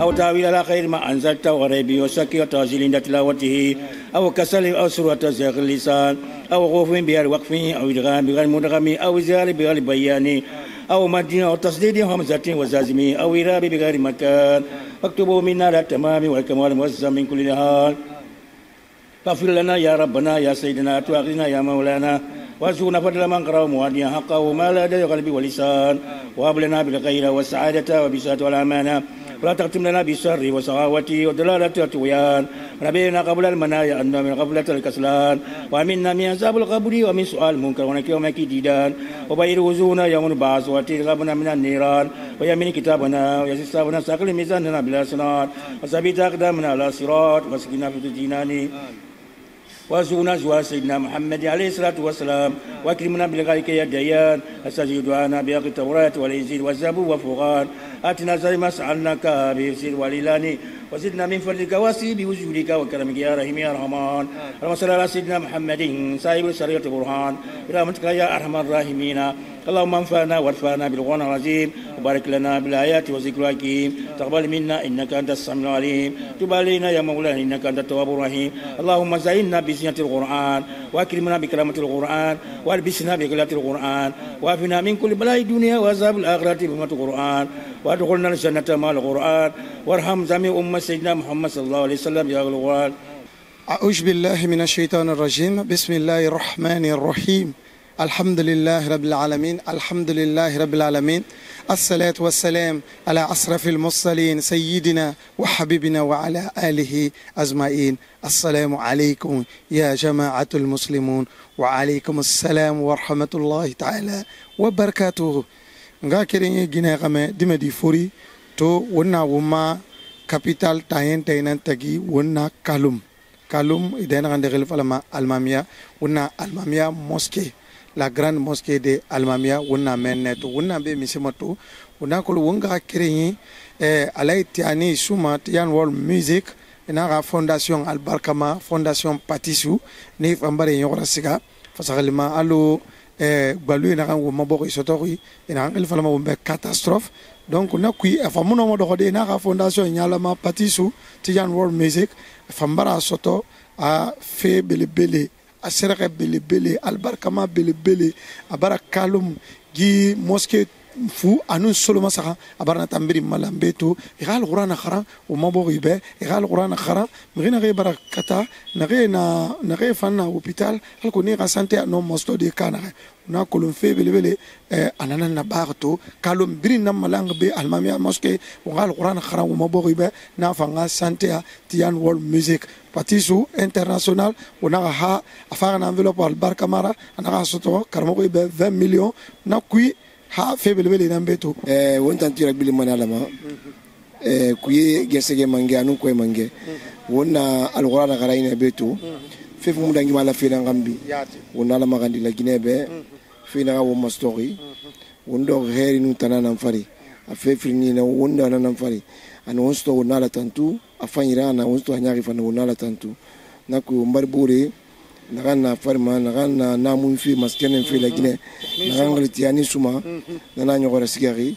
أو تأويل على خير ما أنزلت وغريبي وسكي وتاجيل عند تلاوته أو كسل أو سورة زيغ اللسان أو خوف بغير وقف أو إدغام بغير مدغم أو إزال بغير بيان أو مد أو تصديد همزة وزازم أو إراب بغير مكان فاكتبوا منا على التمام والكمال موزع من كل نهار فاغفر لنا يا ربنا يا سيدنا تؤاخذنا يا مولانا وارزقنا فضل من قرأ مواديا حقه وما لا يدري قلبي ولسان وهب لنا بالخير والسعادة وبسعة والأمانة ولا تختم لنا بالشر وسخاوة والضلالة والطغيان ونبينا قبل المنايا أن من غفلة الكسلان وأمنا من عذاب القبر ومن سؤال المنكر ونكر ومكيد ديدان وبير وزونا يوم البعث وترغبنا من النيران ويمين كتابنا ويسر حسابنا ساقل ميزاننا بلا سنات وثبت أقدامنا على صراط واسقنا في الجنان وارزقنا زوال سيدنا محمد عليه الصلاة والسلام واكرمنا بالغيك يا ديان استجب دعانا بحق التوراة والإنجيل والزبور والفرقان آتنا زي ما سألناك بسر والإلاني وزدنا من فضلك واسي بوجودك وكرمك يا رحيم يا رحمن اللهم صل على سيدنا محمد صاحب الشريعة البرهان برحمتك يا أرحم الراحمين اللهم انفعنا وارفعنا بالقرآن العظيم وبارك لنا بالآيات والذكر الحكيم تقبل منا إنك أنت السميع العليم تب علينا يا مولانا إنك أنت التواب الرحيم اللهم زينا بزينة القرآن وأكرمنا بكرامة القرآن والبسنا بقراءة القرآن وعافنا من كل بلاء الدنيا وعذاب الآخرة بحرمة القرآن وادخلنا الجنة مع القرآن وارحم جميع أمة سيدنا محمد صلى الله عليه وسلم يا القرآن. أعوذ بالله من الشيطان الرجيم بسم الله الرحمن الرحيم الحمد لله رب العالمين الحمد لله رب العالمين الصلاة والسلام على أشرف المرسلين سيدنا وحبيبنا وعلى آله أجمعين. السلام عليكم يا جماعة المسلمون وعليكم السلام ورحمة الله تعالى وبركاته. nga kere gine game dime di furi to wonna wuma capital tayen tayen tagi wonna kalum idena ngande khalifa almamia wonna almamia mosquée la grande mosquée de almamia wonna menneto wonna be misimato wonna ko wonga kere alay tiani suma tian world music ina fondation albarkama fondation patisu ni fambare yora siga fasagalima allo gbalu ina kan wuma boko isotori ina kan khalifa lama wumbe catastrophe donc na kui afamuno mo doxode ina ka fondation nyalama patisu tian world music fambara soto a fe belebele a seraka belebele albarkama belebele abara kalum gi mosquée fu anun solo masaka abarna tambiri malambeto igal qur'ana khara o mabo ibe igal qur'ana khara mrina ge barakata na ge fanna hôpital alko ni ga santé no mosto de kana na kolon fe belebele anana na barto kalum birin na malang be almamia mosquée o gal qur'ana khara o mabo ibe na fanga santé tian world music patisu international ona ha afara na enveloppe albarkamara ana soto karmo ibe 20 millions na kui ha febele bele nambeto wontan tira bili manalama kuye gesege mange anu koy mange wonna alqur'ana garaina beto fefu mudangi mala fina ngambi wonna la magandi la ginebe fina wo mastori wondo heri nu tanana mfari afefri ni na wonna na mfari an wonsto wonna la tantu afanyira na wonsto anyari fana wonna la tantu naku mbarbure nagana farma nagana namun fi maskenen fi la gine nagangal tiani suma nana nyogora sigari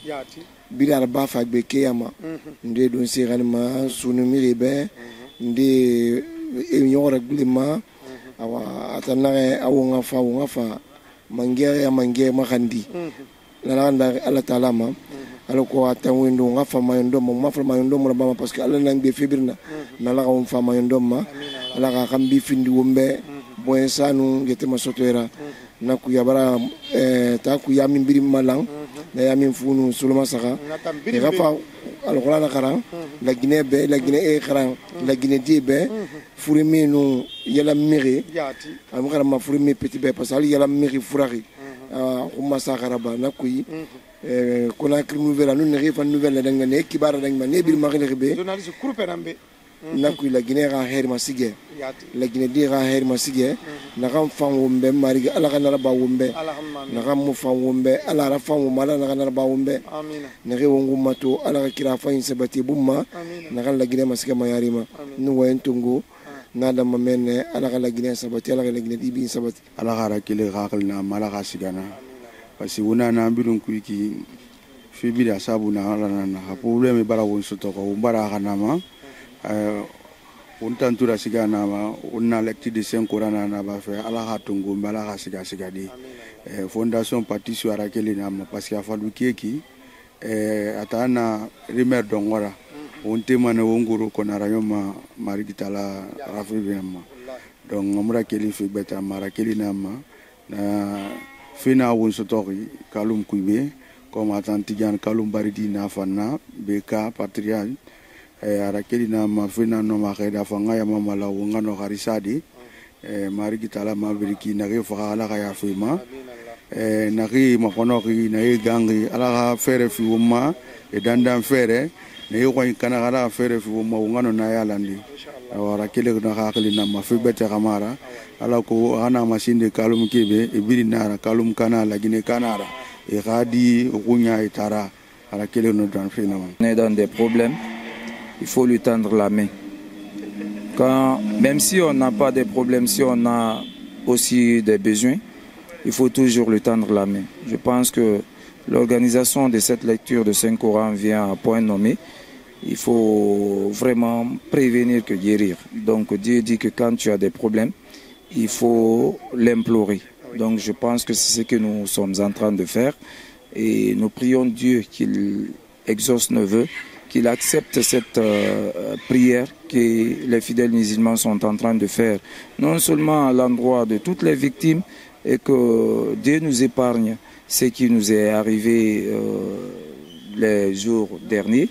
bidar ba fa be kiyama nde don sigal ma sunu miribe nde nyogora glima awa atana awunga fa mange makandi nana Allah taala ma alko atawendo ngafa mayndo mo mafal mayndo mo ba parce que Allah nang be fibirna nala ko fa mayndo ma ala ka kambi findi wombe boy sanu gete masotera na ku yabara ta ku yamin birim malang na yamin funu sulma saka e gafa alqur'ana kharan la ginebe la gine kharan la gine dibe furimi no yala miri am kharan ma furimi petit be parce que yala miri furari kuma sakaraba na ku kona kri nouvelle anu ne fa nouvelle danga ne kibara danga ne bir magale be journaliste groupe nambe nakui la Guinée ra her masige la Guinée di ra her masige na kam fam wombe mari ala kana ba wombe na kam mu fam wombe ala ra fam mala na kana ba wombe amina na re wongu mato ala kira fa in sabati bumma na kan la Guinée masige mayarima nu wayentungo na da mamene ala la Guinée sabati ala la Guinée di bi sabati ala gara kile rakal na mala ka sigana parce que wona na mbirun ku ki fibira sabu na na problème bara won soto ko bara kanama on tantura siga na ma on na lecture de saint coran na ba fe ala ha tungu mbala ha siga di fondation patissu arakeli na ma parce que afalu keki atana rimer dongora on temane wonguru ko na rayoma marigitala rafi bema donc ngamra keli fi beta marakeli na ma na fina won sotori kalum kuibe comme atlantigan kalum baridi na fana beka patrial arakeli na ma fina no ma kheda fanga ya mama la wonga no harisadi marigitala ma biriki na ge fa ala ya fima na ri ma kono ri na e gangi ala fere fi woma e dandan fere ne yo ko kana ala fere fi woma wonga no na ya landi arakeli na khakeli na ma fi beta kamara ala ko ana machine de kalum kebe e biri nara kalum kana la gine kanara et radi runya etara ala kele no dans finalement. On est dans des problèmes, il faut lui tendre la main. Même si on n'a pas de problèmes, si on a aussi des besoins, il faut toujours lui tendre la main. Je pense que l'organisation de cette lecture de Saint-Coran vient à point nommé. Il faut vraiment prévenir que guérir. Donc Dieu dit que quand tu as des problèmes, il faut l'implorer. Donc je pense que c'est ce que nous sommes en train de faire. Et nous prions Dieu qu'il exauce nos vœux, qu'il accepte cette prière que les fidèles musulmans sont en train de faire, non seulement à l'endroit de toutes les victimes, et que Dieu nous épargne ce qui nous est arrivé les jours derniers.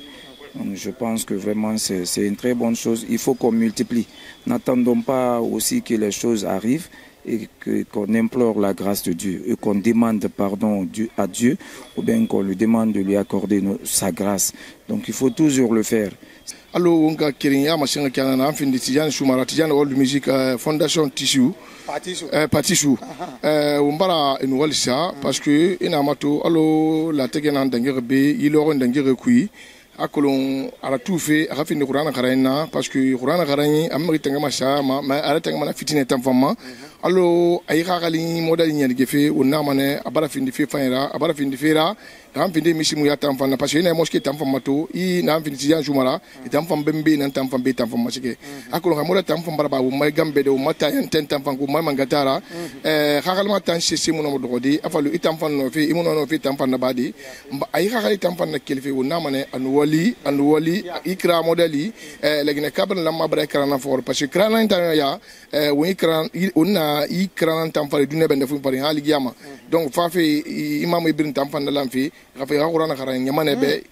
Donc, je pense que vraiment c'est une très bonne chose. Il faut qu'on multiplie. N'attendons pas aussi que les choses arrivent et qu'on implore la grâce de Dieu et qu'on demande pardon à Dieu ou bien qu'on lui demande de lui accorder sa grâce. Donc il faut toujours le faire. Allo wonga kirinya masinga kana na fin Tidiane Soumara Tidiane World Music Fondation Tissu Patissu umbara enwalisa parce que ina mato allo la tegena ndangere be iloro ndangere kui akolon ara tufe aga fin Qur'an kharayna parce que Qur'an kharayni amri tanga masha ma ara tanga mana fitine tamfama allo ay khagali modali nyani gefe onna mane abara fin di fe fanira abara fin di fera tam fin di misimu ya tamfana parce que ina moské tamfama to i na fin Tidiane Soumara tamfam bembe nan tamfam be tamfam masike akolon ngamoda tamfam baraba o may gambe de o mata yan ten tamfam ko may mangatara khagal ma tan sisi mu no dogodi afalu itamfan no fe imuno no fe tamfan na badi ay khagali tamfan na kelfe onna mane anwali ikra modali legine kabran lamma bara krana for parce que krana intana ya woni kran onna ikra tamfan dunne bende fu pari hali giyama donc fa fe imam ibn tamfan na lamfi rafa qur'ana kharan nyamane be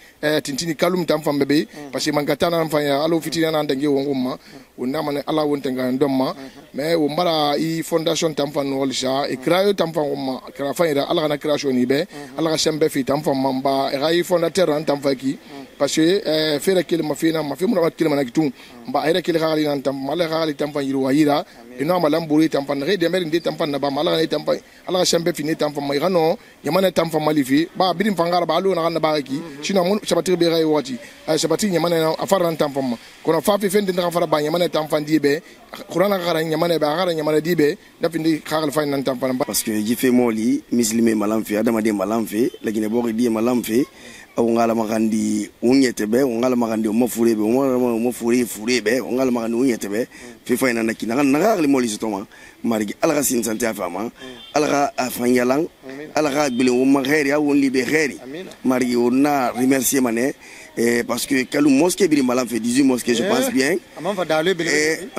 tintini kalum tamfan bebe parce que mangatana namfan ya alo fitina nan dangi wongumma onna mane ala wonte ngan domma mais wo mbara i fondation tamfan wolsha ikra yo tamfan umma kra fa ira ala na création ni be ala sembe fi tamfan mamba rai fondateur an tamfan ki parce que fera kelma fina ma fimu na kelma na kitu ba ayra kel khali nan tam mala khali tamfan yiru wayira ina malam buri tamfan re de mer ndi tamfan na ba mala ne tamfan ala sembe fi ne tamfan mai gano yamana tamfan malifi ba bidim fangara ba alu na ba ki sino mun sabati be ray wati sabati yamana afar tamfan ma kono fa fi fendi na fara ba yamana tamfan dibe qur'ana khara yamana ba khara yamana dibe da findi khagal fa nan tamfan parce que jife moli muslime malam fi adama de malam fi lagine bo di malam fi ngala magandi unyetebe ngala magandi umafurebe umafurebe ngala magandi unyetebe fifa ina nakina nagali moli sitoma marigi alaga sin sante afama alaga afanyalang alaga bile umma khairi au libe khairi marigi on remercier mané parce que kalou mosquée biri malam fait 18 mosquées je pense bien amam fa dalé bile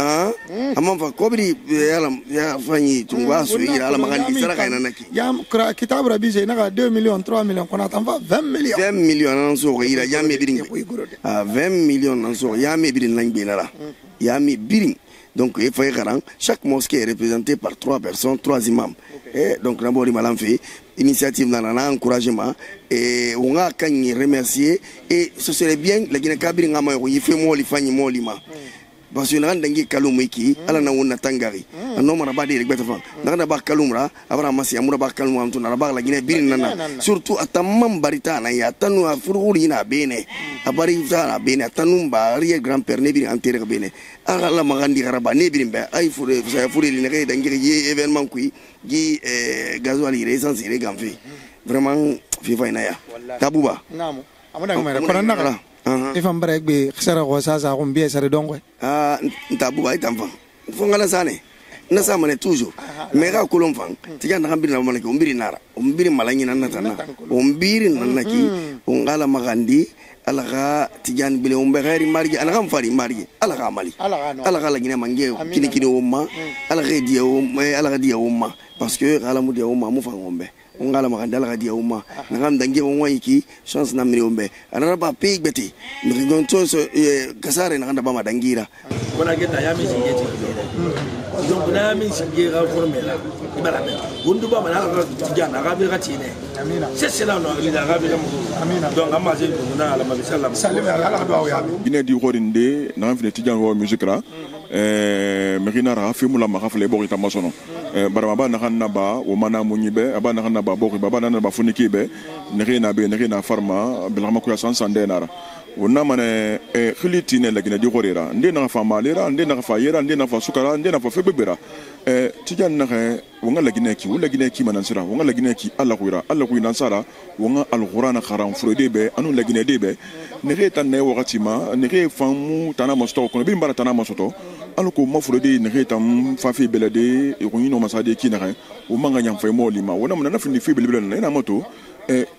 amam fa kobri ya fanyi tungwa so ira ala magandi saraka ina naki ya kitab rabi je na 2 millions 3 millions kona tamfa 20 millions nan so ira ya me biring 20 millions nan so ya me biring langbe nala ya me biring. Donc il faut chaque mosquée est représentée par 3 personnes, 3 imams. Et donc d'abord il m'a fait initiative nana encouragement et on a quand remercier et ce serait bien la Guinée Kabiri ngama il fait moi li fanyi moi lima. Parce que nous avons kalumiki, ala na wona tangari. Non mana ba de gbeta fa. Na ba kalumra, abara masi amura ba kalum amtu na ba la Guinée birin nana. Surtout atamam barita na ya tanu afururi na bene. Abari na bene tanum ba rie grand-père ne birin enterre bene. Ala magandi garaba ne birin ba ay fure sa fure li ne dangi ye événement kui gi gasoil essence ire gamfi. vraiment FIFA inaya tabuba namo amada ngomera kona nakala ifam break be xara go sa ko mbiye sare dongwe tabuba itamfa fongala sane na sa mane toujours mais ga kulon fang tiga na mbiri na malaki umbiri nara umbiri malanyi na natana umbiri nanaki ungala magandi alaga tijan bile umbe ghairi margi alaga mfari margi alaga mali alaga la gine mange kini umma alaga dia umma parce que ala mu dia umma mu fangombe ungala magandi alaga dia umma ngam dange wonwa iki chance na miri umbe anara ba pig beti mi gonto so kasare na kanda ba madangira kona geta ya mi singeti donc na mi singira formela ibara be gundu ba mana ka tijana ka be ka tine amina c'est là no ila ka be ka amina donc amma je na ala ma sallam sallam ala ka do ya ine di horinde na fine tijana wo musique la merina ra fi mula ma khafle bo ita masono barama ba na kanna ba o mana munyibe aba na kanna ba bo ba na ba funiki be nerina farma bil ma ko ya sansande nara wonna mane khiliti ne lagina di gorira ndi na fa malira ndi na fa yera ndi na fa sukara ndi na fa febebera tijan na wonga lagina ki manan sira wonga lagina ki alla kuira sara wonga alqur'ana kharam frode be anu lagina de be ne reta ne wakati ma ne re famu tana mosto ko bi mbara tana mosto alko ma frode ne reta fa fi belade e ko yino masade ki na o manga nyam fay mo lima wona na fi fi belade na moto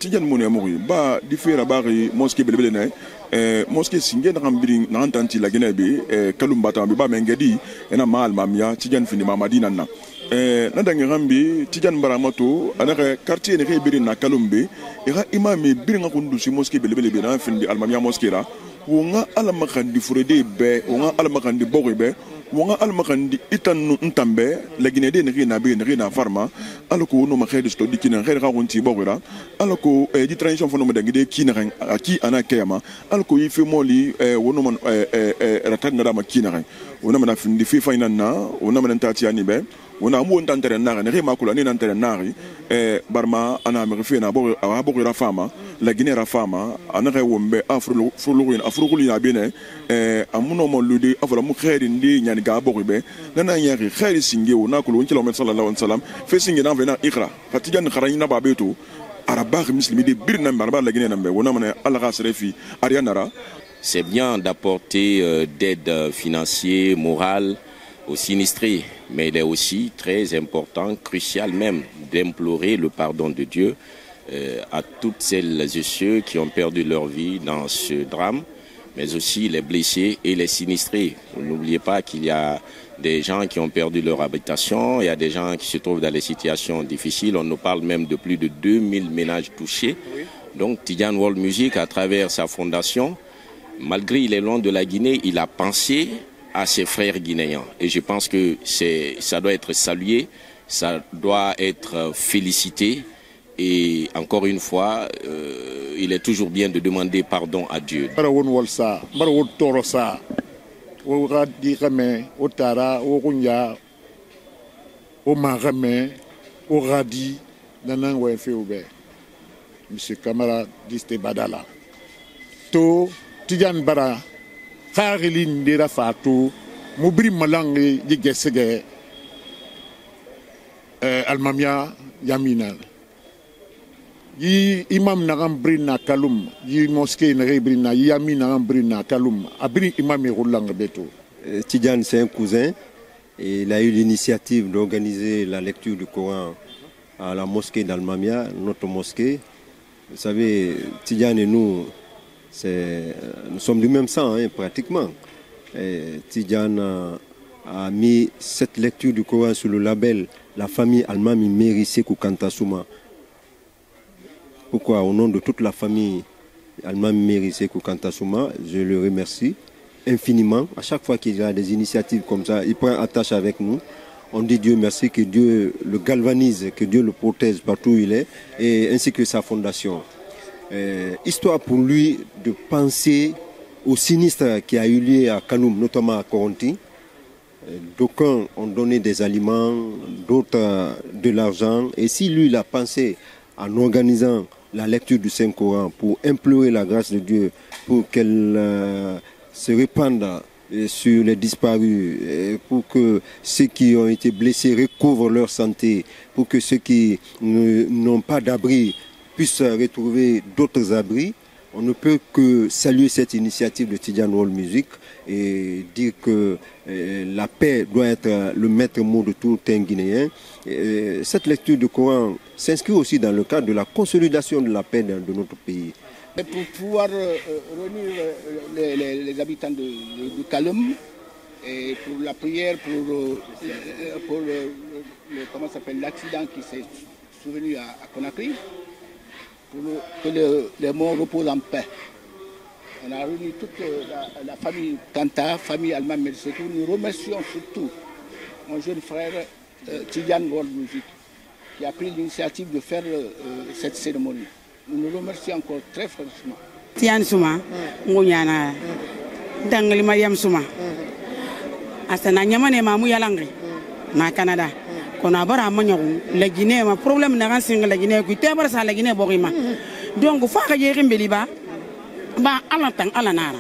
tijan mo ne mo ba di fera bari mosquée belade na mosquée singe na mbiri na antanti la genebe kalumbata bi ba mengedi ena mal mamia tijan fini mamadina na na dangi rambi tijan baramato anaka quartier ne biri na kalumbe ira imami biri nga kundu si mosquée belebele be na fini almamia mosquée ra wonga alamakandi furede be wonga alamakandi bogobe wonga almakandi itanu ntambe la ginede ne na be ne na farma alako no ma khedi sto dikina khedi ka gonti bogora alako di transition fono mo dangi de kina aki ana kema alako yife moli wono man ratanga da makina wona mana findi fi fa inana wona mana tati ani be wona mo ntantere na ne ma kula ni ntantere na barma ana me fi na bo bogora fama la ginera fama ana re wombe afrulu na bene amuno mo lude afra mu khedi ndi nyani ga bogobe nana nyari khedi singe wona kulu kilomètre sallallahu alaihi wasallam fe singe na vena ikra fatigan kharayna babeto arabakh muslimi de birna barba la ginena be wona mana allah gasrefi arianara. C'est bien d'apporter d'aide financière, morale aux sinistrés, mais il est aussi très important, crucial même, d'implorer le pardon de Dieu à toutes celles et ceux qui ont perdu leur vie dans ce drame, mais aussi les blessés et les sinistrés. N'oubliez pas qu'il y a des gens qui ont perdu leur habitation, il y a des gens qui se trouvent dans des situations difficiles. On nous parle même de plus de 2000 ménages touchés. Donc Tidiane World Music, à travers sa fondation, malgré il est loin de la Guinée, il a pensé à ses frères guinéens. Et je pense que ça doit être salué, ça doit être félicité. Et encore une fois, il est toujours bien de demander pardon à Dieu. Monsieur Kamara Diste Badala. Tidiane bara kharilin dira fatu mubri malangi jigesege almamia yamina yi imam nagam brina kalum yi mosquée na brina yamina nagam brina kalum abri imam roulang beto. Tidiane c'est un cousin et il a eu l'initiative d'organiser la lecture du Coran à la mosquée d'Almamia, notre mosquée. Vous savez, Tidiane et nous sommes du même sang, hein, pratiquement. Tidiane a mis cette lecture du Coran sur le label La famille Almami Meri Sekou Kantasuma. Pourquoi? Au nom de toute la famille Almami Meri Sekou Kantasuma, je le remercie infiniment. À chaque fois qu'il y a des initiatives comme ça, il prend attache avec nous. On dit Dieu merci, que Dieu le galvanise, que Dieu le protège partout où il est, et ainsi que sa fondation. Histoire pour lui de penser au sinistre qui a eu lieu à Kanoum, notamment à Coronti. D'aucuns ont donné des aliments, d'autres de l'argent. Et si lui, il a pensé en organisant la lecture du Saint-Coran pour implorer la grâce de Dieu, pour qu'elle se répande sur les disparus, pour que ceux qui ont été blessés recouvrent leur santé, pour que ceux qui n'ont pas d'abri puissent retrouver d'autres abris. On ne peut que saluer cette initiative de Tidiane World Music et dire que la paix doit être le maître mot de tout un Guinéen. Cette lecture du Coran s'inscrit aussi dans le cadre de la consolidation de la paix de notre pays. Et pour pouvoir réunir les habitants de Kaloum et pour la prière, pour comment s'appelle, l'accident qui s'est survenu à Conakry, pour que les morts reposent en paix. On a réuni toute la famille Kanta, famille Alma Mersetou. Nous remercions surtout mon jeune frère Tidiane World Music qui a pris l'initiative de faire cette cérémonie. Nous le remercions encore très franchement. Tidiane Souma, Ngouyana, Dangali Mariam Souma, Asana Nyamane Mamou Yalangri, na Canada. Qu'on a bara manyaru la Guinée ma problème na ran singa la Guinée ku tebar sa la Guinée borima donc fa ka yeri mbeliba ba ala tang ala nara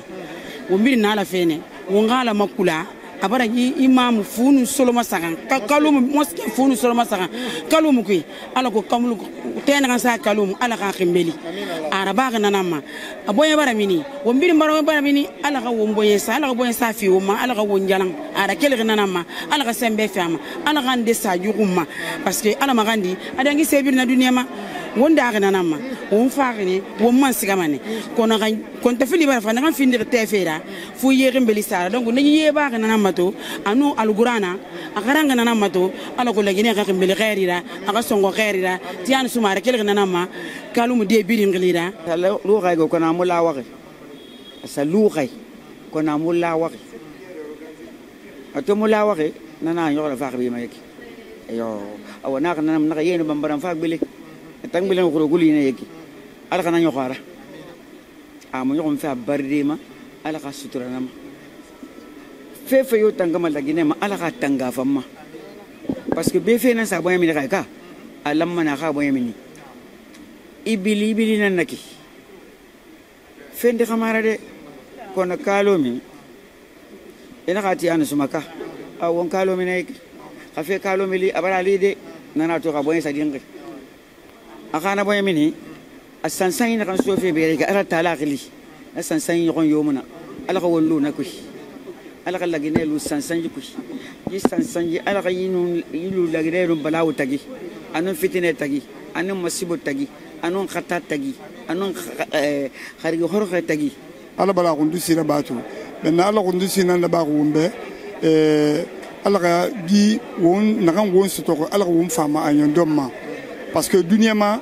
wo mbiri na la fene wo ngala makula abara yi imam funu soloma sagan kalum moske funu soloma sagan kalum ku ala ko kamlu tena kan sa kalum ala ka khimbeli araba na nama aboye bara mini wo mbiri mbaro bara mini ala ka wo mboye sa ala ka boye sa fi wo ma ala ka wo njalang ara kele na nama ala ka sembe fama ala ka nde sa juguma parce que ala magandi adangi sebir na dunia ma wonda na nama wo faagini wo man sigamane kono kan kon ta fili bara fa na kan findir tefera fu yeri mbeli sara donc ni yeba na nama to anu algurana akaranga na nama to ala ko lagine ka mbeli khairira aka songo khairira tian sumare kele na nama kalum de biringlira lu khay go kona mula waxe sa lu khay kona mula waxe ato mula waxe nana yo la faag bi mayek yo awana kana na yeno bambaram faag bele tang bilen ko guli ne yeki ala kana ñu xara amu ñu fa bardima ala ka suturanama fefe yo tangama la Guinée ma ala ka tanga famma parce que be fe na sa boy mi ka alam mana ka boy mi ni ibili nan naki fende xamara de kono kalo mi ina khati an sumaka awon kalo mi ne ka fe kalo mi li abara li de nana to ka boy sa dingi akana boy mi ni asansan ina kan so fe be ga ala tala khili asansan yon yomuna ala ka wonlu na ku ala ka lagine lu sansan ku yi sansan yi ala ka yilu lagine lu balawu tagi anun fitine tagi anun masibo tagi anun khata tagi anun kharigo horxe tagi ala bala ko ndusira batu benna ala ko ndusina na ba ko wumbe ala ka gi won nakan won sutoko ala ko wum fama anyon domma parce que dunyama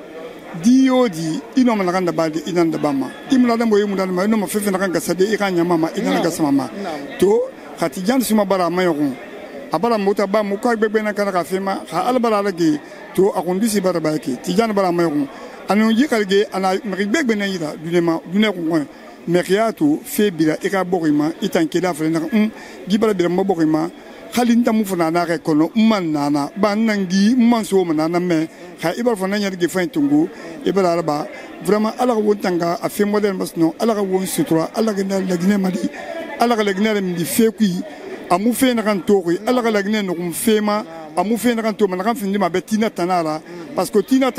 diyo di ino ma nakan da ba di inan da bama imla da moy mudan ma ino ma fefe nakan ga sade ikanya mama inan ga sama to khati jan suma bara mayo abara mota ba mu ka bebe na kana ka fema ha ala bara lagi to akondusi bara ba ki ti jan bara mayo anu yikalge ana mari bebe na yida dunyama dunya ko meriato febira eka borima itankeda fena gibala bira mo borima khalinta mu fana na re kono man nana banangi man so manana me kha ibal fana nyar ge fain tungu ibala ba vraiment ala ko tanga a fe model masno ala ko won sutura ala ga na lagne madi ala ga lagne mi fe kui amu fe na kan tori ala ga lagne no kum fema amu fe na kan to man kan findi ma betina tanara parce que tina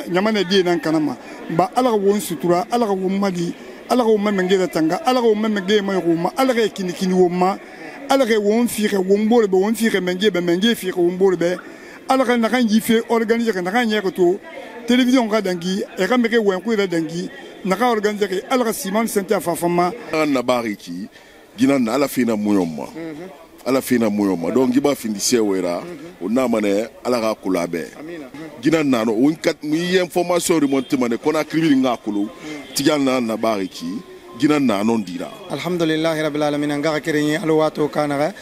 nyamane di nan kanama ba ala ko won sutura ala ko won madi ala ko memenge da tanga ala ko memenge ma ko ala ga kini wo ma ala ga won fiire won bole be won fiire menge fiire won bole be ala ga na kan yife organiser na kan yeko to télévision ga dangi e ga meke won ku da dangi na ka organiser ala ga siman sente fa fama na bariki ginan ala fina muyomma ala fina muyomma donc giba findi sewera onna mane ala ga kulabe ginan nano won kat mi information remonte mane kona kribiri ngakulu tigan na bariki ginan nano dira alhamdulillah rabbil alamin nga kerenye alwato kanara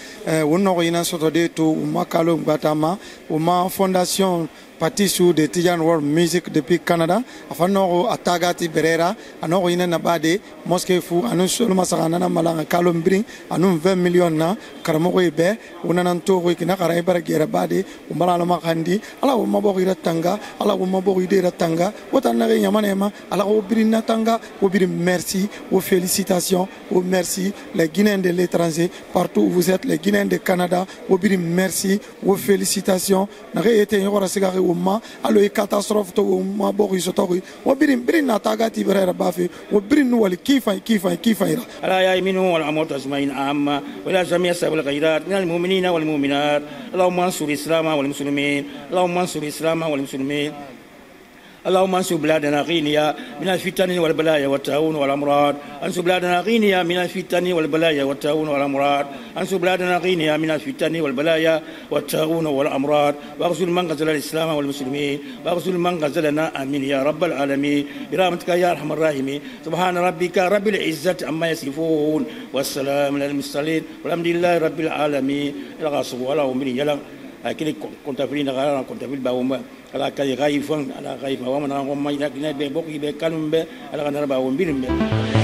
wonno ko ina soto de to makalo ngatama uma fondation Patisou de Tidiane World Music depuis Canada afano atagati berera ano ina nabade mosque fu anu solo masakana na malanga kalombring anu 20 million na karamo ko ibe unanan to ko kina karai bara gera bade umala makandi ala wo maboko ira tanga ala wo maboko ira tanga wotana re yamanema ala wo birina tanga wo birim merci wo félicitations wo merci les Guinéens de l'étranger partout où vous êtes les Guinéens de Canada wo birim merci wo félicitations na re ete yora sigare woma alo e catastrophe to woma bo iso to wo birin na tagati brera bafi wo birin wal kifa ira ala ya yaminu wal amut asmain amma wala jami'a sabul khairat min al mu'minina wal mu'minat allahumma ansur islama wal muslimin allahumma ansur islama wal muslimin اللهم انصر بلادنا غينيا من الفتن والبلايا والتعاون والامراض انصر بلادنا غينيا من الفتن والبلايا والتعاون والامراض انصر بلادنا غينيا من الفتن والبلايا والتعاون والامراض واغسل من غزل الاسلام والمسلمين واغسل من غزلنا امين يا رب العالمين برحمتك يا ارحم الراحمين سبحان ربك رب العزه عما يصفون والسلام على المرسلين والحمد لله رب العالمين الغاصب ولا امري يلا akili kontafili na gara kontafili ba womba ala kay gaifan ala gaifa wa mana ngomma ina be bokki be kalumbe ala kana ba wombirimbe